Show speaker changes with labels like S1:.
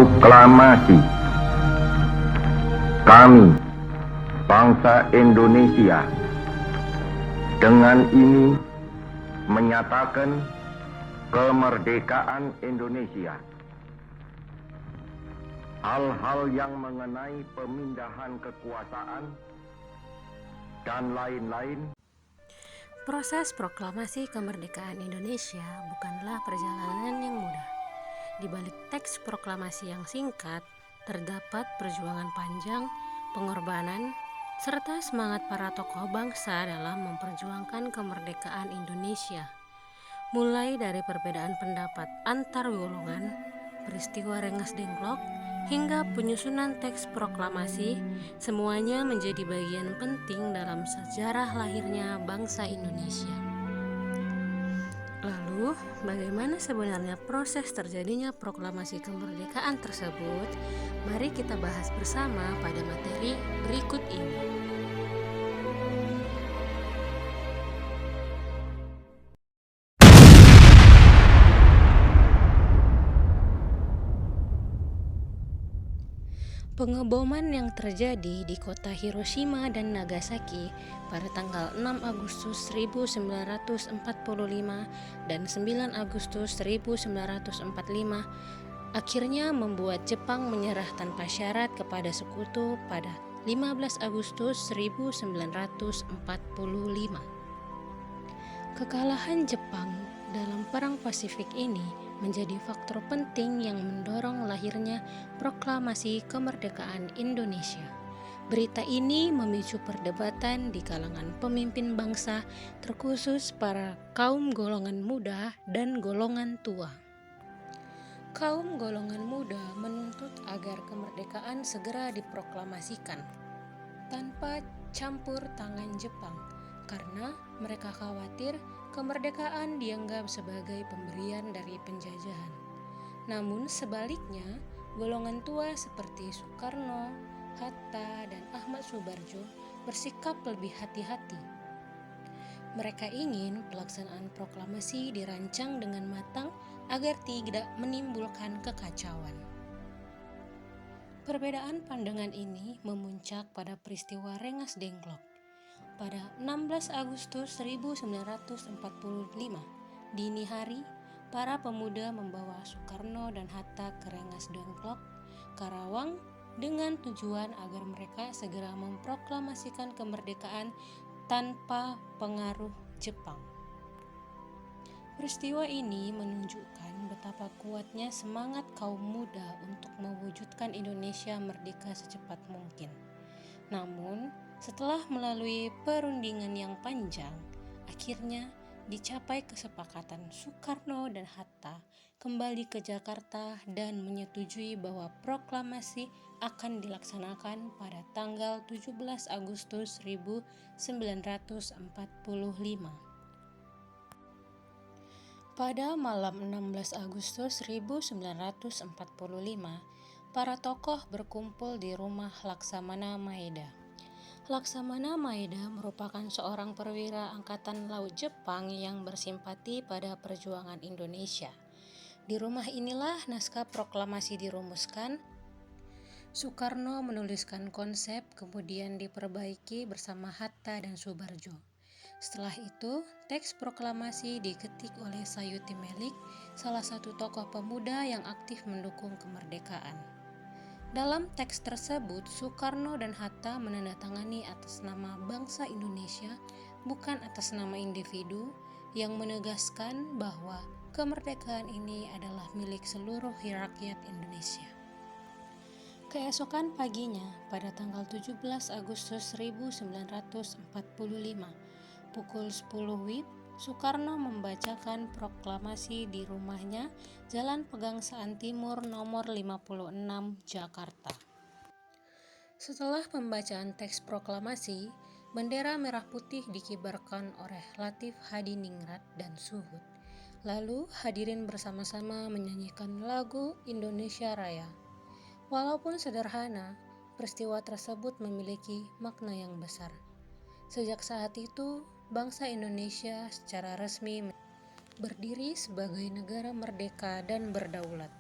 S1: Proklamasi. Kami, bangsa Indonesia, dengan ini menyatakan kemerdekaan Indonesia. Hal-hal yang mengenai pemindahan kekuasaan dan lain-lain.
S2: Proses proklamasi kemerdekaan Indonesia bukanlah perjalanan yang mudah. Di balik teks proklamasi yang singkat, terdapat perjuangan panjang, pengorbanan, serta semangat para tokoh bangsa dalam memperjuangkan kemerdekaan Indonesia. Mulai dari perbedaan pendapat antar golongan, peristiwa Rengas Dengklok, hingga penyusunan teks proklamasi, semuanya menjadi bagian penting dalam sejarah lahirnya bangsa Indonesia. Lalu, bagaimana sebenarnya proses terjadinya proklamasi kemerdekaan tersebut? Mari kita bahas bersama pada materi berikut ini. Pengeboman yang terjadi di kota Hiroshima dan Nagasaki pada tanggal 6 Agustus 1945 dan 9 Agustus 1945 akhirnya membuat Jepang menyerah tanpa syarat kepada sekutu pada 15 Agustus 1945. Kekalahan Jepang dalam Perang Pasifik ini menjadi faktor penting yang mendorong lahirnya proklamasi kemerdekaan Indonesia. Berita ini memicu perdebatan di kalangan pemimpin bangsa, terkhusus para kaum golongan muda dan golongan tua. Kaum golongan muda menuntut agar kemerdekaan segera diproklamasikan tanpa campur tangan Jepang, karena mereka khawatir kemerdekaan dianggap sebagai pemberian dari penjajahan. Namun sebaliknya, golongan tua seperti Soekarno, Hatta, dan Ahmad Subarjo bersikap lebih hati-hati. Mereka ingin pelaksanaan proklamasi dirancang dengan matang agar tidak menimbulkan kekacauan. Perbedaan pandangan ini memuncak pada peristiwa Rengas Dengklok. Pada 16 Agustus 1945, dini hari, para pemuda membawa Soekarno dan Hatta ke Rengas Dengklok, Karawang, dengan tujuan agar mereka segera memproklamasikan kemerdekaan tanpa pengaruh Jepang. Peristiwa ini menunjukkan betapa kuatnya semangat kaum muda untuk mewujudkan Indonesia merdeka secepat mungkin. Namun, setelah melalui perundingan yang panjang, akhirnya dicapai kesepakatan Soekarno dan Hatta kembali ke Jakarta dan menyetujui bahwa proklamasi akan dilaksanakan pada tanggal 17 Agustus 1945. Pada malam 16 Agustus 1945, para tokoh berkumpul di rumah Laksamana Maeda. Laksamana Maeda merupakan seorang perwira Angkatan Laut Jepang yang bersimpati pada perjuangan Indonesia. Di rumah inilah naskah proklamasi dirumuskan. Soekarno menuliskan konsep, kemudian diperbaiki bersama Hatta dan Subarjo. Setelah itu, teks proklamasi diketik oleh Sayuti Melik, salah satu tokoh pemuda yang aktif mendukung kemerdekaan. Dalam teks tersebut, Soekarno dan Hatta menandatangani atas nama bangsa Indonesia, bukan atas nama individu, yang menegaskan bahwa kemerdekaan ini adalah milik seluruh rakyat Indonesia. Keesokan paginya, pada tanggal 17 Agustus 1945, pukul 10 WIB, Soekarno membacakan proklamasi di rumahnya, Jalan Pegangsaan Timur nomor 56, Jakarta. Setelah pembacaan teks proklamasi, bendera merah putih dikibarkan oleh Latif Hadiningrat dan Suhud. Lalu hadirin bersama-sama menyanyikan lagu Indonesia Raya. Walaupun sederhana, peristiwa tersebut memiliki makna yang besar. Sejak saat itu, bangsa Indonesia secara resmi berdiri sebagai negara merdeka dan berdaulat.